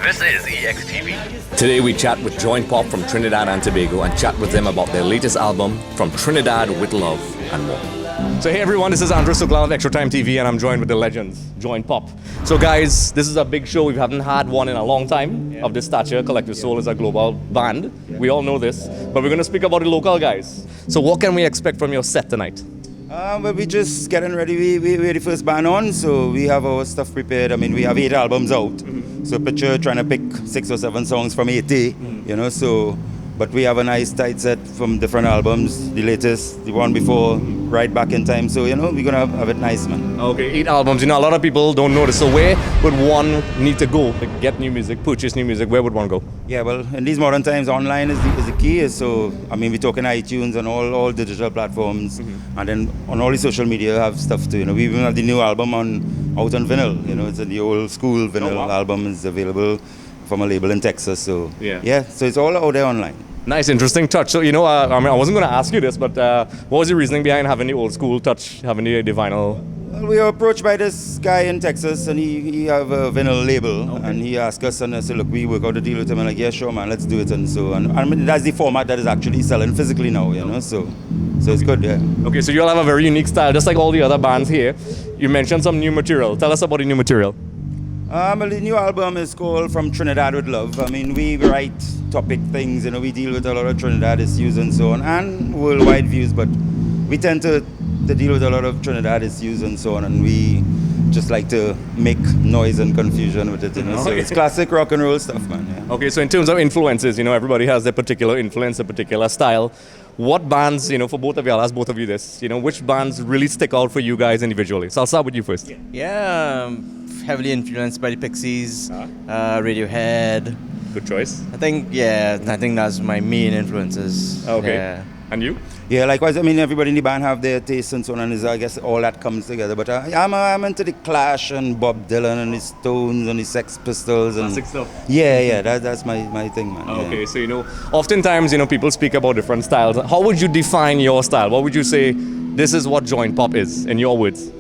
This is EXTV. Today we chat with Jointpop from Trinidad and Tobago and chat with them about their latest album, From Trinidad With Love and more. So hey everyone, this is Sooklal of Extra Time TV and I'm joined with the legends, Jointpop. So guys, this is a big show. We haven't had one in a long time of this stature. Collective Soul is a global band. We all know this, but we're going to speak about the local guys. So what can we expect from your set tonight? Well, we're just getting ready. We're the first band on, so we have our stuff prepared. I mean, we have 8 albums out. So picture trying to pick 6 or 7 songs from 80, you know, so... But we have a nice tight set from different albums, the latest, the one before, right back in time. So, you know, we're going to have it nice, man. Okay, 8 albums. You know, a lot of people don't know this. So where would one need to go to get new music, purchase new music? Where would one go? Yeah, well, in these modern times, online is the key. So, I mean, we're talking iTunes and all digital platforms. And then on all the social media have stuff too. You know, we even have the new album out on vinyl. You know, it's the old school vinyl album is available from a label in Texas. So, yeah, so it's all out there online. Nice, interesting touch. So, you know, I mean, I wasn't going to ask you this, but what was the reasoning behind having the old school touch, having the vinyl? Well, we were approached by this guy in Texas, and he have a vinyl label, and he asked us, and I said, look, we work out a deal with him, and like, yeah, sure, man, let's do it. And so, and I mean, that's the format that is actually selling physically now, you know, so it's good, yeah. Okay, so you all have a very unique style, just like all the other bands here. You mentioned some new material. Tell us about the new material. Well, the new album is called From Trinidad With Love. I mean, we write topic things, you know, we deal with a lot of Trinidad issues and so on, and worldwide views, but we tend to deal with a lot of Trinidad issues and so on, and we just like to make noise and confusion with it, you know, so it's classic rock and roll stuff, man, yeah. Okay, so in terms of influences, you know, everybody has their particular influence, a particular style. What bands, you know, for both of you, I'll ask both of you this, you know, which bands really stick out for you guys individually? So I'll start with you first. Yeah, heavily influenced by the Pixies, Radiohead. Good choice. I think that's my main influences. Okay. Yeah. And you? Yeah, likewise. I mean, everybody in the band have their tastes and so on, and I guess all that comes together. But I'm into the Clash and Bob Dylan and the Stones and the Sex Pistols and classic stuff. Yeah, that's my thing, man. Okay, yeah. so you know, oftentimes you know people speak about different styles. How would you define your style? What would you say? This is what Jointpop is, in your words.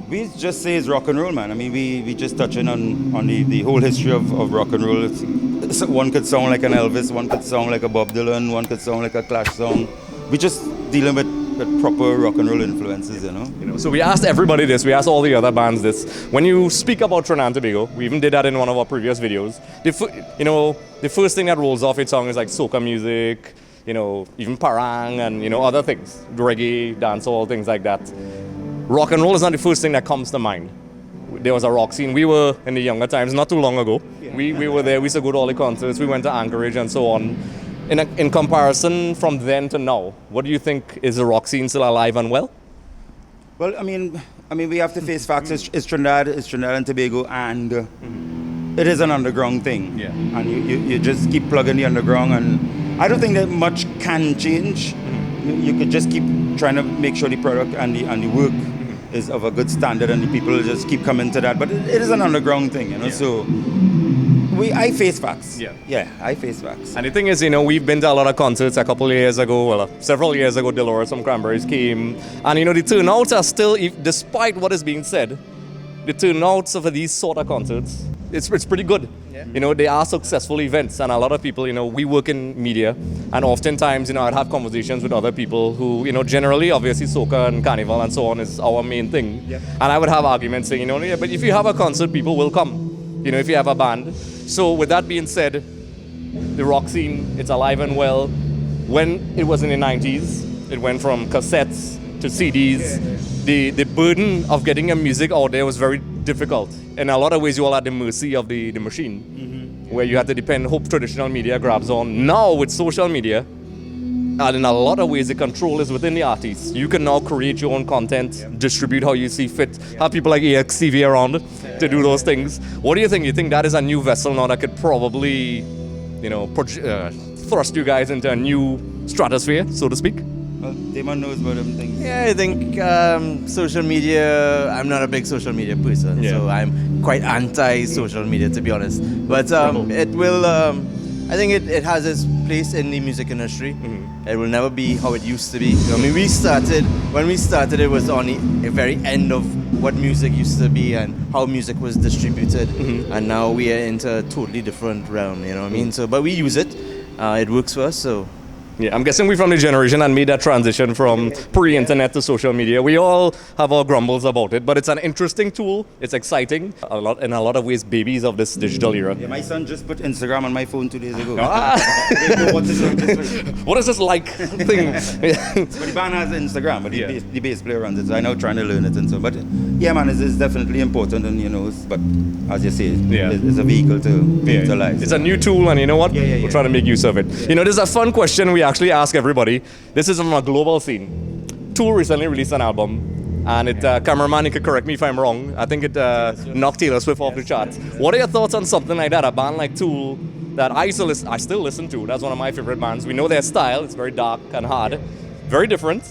We just say it's rock and roll, man. I mean, we just touching on the whole history of rock and roll. One could sound like an Elvis, one could sound like a Bob Dylan, one could sound like a Clash song. We just dealing with proper rock and roll influences, you know. So we asked everybody this, we asked all the other bands this. When you speak about Trinidad and Tobago, we even did that in one of our previous videos. The first thing that rolls off its song is like soca music, you know, even parang and you know other things, reggae, dancehall, things like that. Rock and roll is not the first thing that comes to mind. There was a rock scene. We were in the younger times, not too long ago. We were there. We used to go to all the concerts. We went to Anchorage and so on. In comparison from then to now, what do you think? Is the rock scene still alive and well? Well, I mean, we have to face facts. It's Trinidad and Tobago, and it is an underground thing. Yeah. And you just keep plugging the underground, and I don't think that much can change. You could just keep trying to make sure the product and the work is of a good standard, and the people just keep coming to that. But it is an underground thing, you know. Yeah. So I face facts. Yeah, I face facts. And the thing is, you know, we've been to a lot of concerts a couple of years ago, several years ago, Dolores from Cranberries came. And, you know, the turnouts are still, despite what is being said, the turnouts for these sort of concerts, it's pretty good. Yeah. You know, they are successful events. And a lot of people, you know, we work in media. And oftentimes, you know, I'd have conversations with other people who, you know, generally, obviously, soca and carnival and so on is our main thing. Yeah. And I would have arguments saying, you know, yeah, but if you have a concert, people will come. You know, if you have a band. So with that being said, the rock scene, it's alive and well. When it was in the 90s, it went from cassettes to CDs. The burden of getting your music out there was very difficult. In a lot of ways, you all at the mercy of the machine, where you had to depend, hope traditional media grabs on. Now with social media, and in a lot of ways, the control is within the artists. You can now create your own content, distribute how you see fit, have people like EXTV around to do those things. What do you think? You think that is a new vessel now that could probably, you know, thrust you guys into a new stratosphere, so to speak? Well, Damon knows about them things. Yeah, I think social media, I'm not a big social media person, so I'm quite anti-social media, to be honest. But it will, I think it has its place in the music industry. It will never be how it used to be. I mean, when we started, it was on the very end of what music used to be and how music was distributed, and now we are into a totally different realm. You know what I mean? So, but we use it. It works for us. So. Yeah, I'm guessing we're from the generation that made that transition from pre-internet to social media. We all have our grumbles about it, but it's an interesting tool. It's exciting. In a lot of ways, babies of this digital era. Yeah, my son just put Instagram on my phone 2 days ago. What is this like thing? But the band has Instagram, but the bass player runs it, so I'm now trying to learn it and so. But yeah, man, it's definitely important, and but as you say, it's a vehicle to life. It's a new tool, and you know what? Yeah. We're trying to make use of it. You know, there's a fun question we actually ask everybody. This is from a global scene. Tool recently released an album, and it, cameraman, you could correct me if I'm wrong, I think it knocked Taylor Swift off the charts. What are your thoughts on something like that, a band like Tool, that I still listen to? That's one of my favorite bands. We know their style, it's very dark and hard, very different,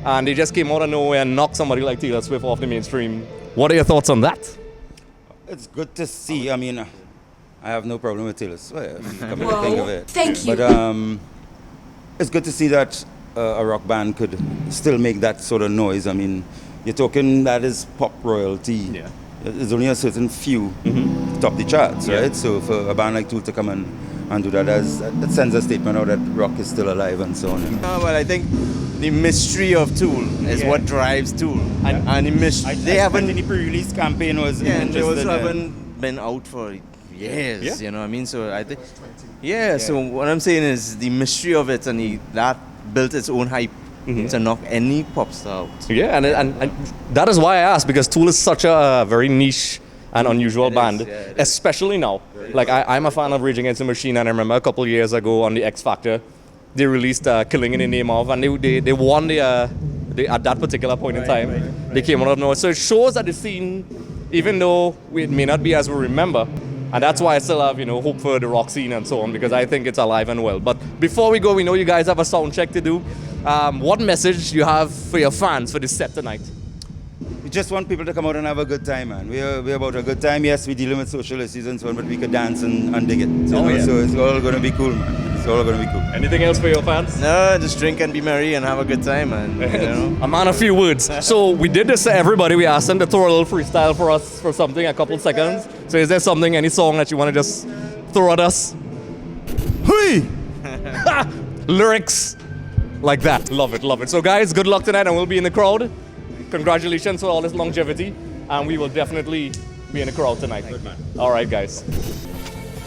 and they just came out of nowhere and knocked somebody like Taylor Swift off the mainstream. What are your thoughts on that? It's good to see. I mean, I have no problem with Taylor Swift, come to think of it. Thank you. But it's good to see that a rock band could still make that sort of noise. I mean, you're talking that is pop royalty. Yeah. There's only a certain few top the charts, right? So for a band like Tool to come and do that, that sends a statement out that rock is still alive and so on. Well, I think the mystery of Tool is what drives Tool. And the mystery, they haven't... the pre-release campaign was they also haven't been out for years, you know what I mean? So I think... So what I'm saying is the mystery of it, and that built its own hype to knock any pop star out. Yeah, and that is why I asked, because Tool is such a very niche and unusual band, especially now. Like, I'm a fan of Rage Against the Machine, and I remember a couple of years ago on the X Factor, they released Killing in the Name of, and they won at that particular point in time. They came out of nowhere. So it shows that the scene, even though it may not be as we remember, and that's why I still have, hope for the rock scene and so on, because I think it's alive and well. But before we go, we know you guys have a sound check to do. What message do you have for your fans for this set tonight? We just want people to come out and have a good time, man. We're about a good time. Yes, we're dealing with social issues and so on, but we could dance and dig it. So it's all going to be cool, man. It's all going to be cool. Anything else for your fans? No, just drink and be merry and have a good time, man. A man of few words. So we did this to everybody. We asked them to throw a little freestyle for us for something, a couple seconds. So is there something, any song that you want to just throw at us? Hui! Lyrics like that. Love it. So guys, good luck tonight, and we'll be in the crowd. Congratulations for all this longevity, and we will definitely be in the crowd tonight. All right, guys.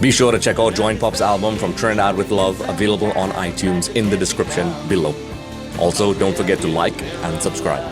Be sure to check out Jointpop's album From Trinidad With Love, available on iTunes in the description below. Also, don't forget to like and subscribe.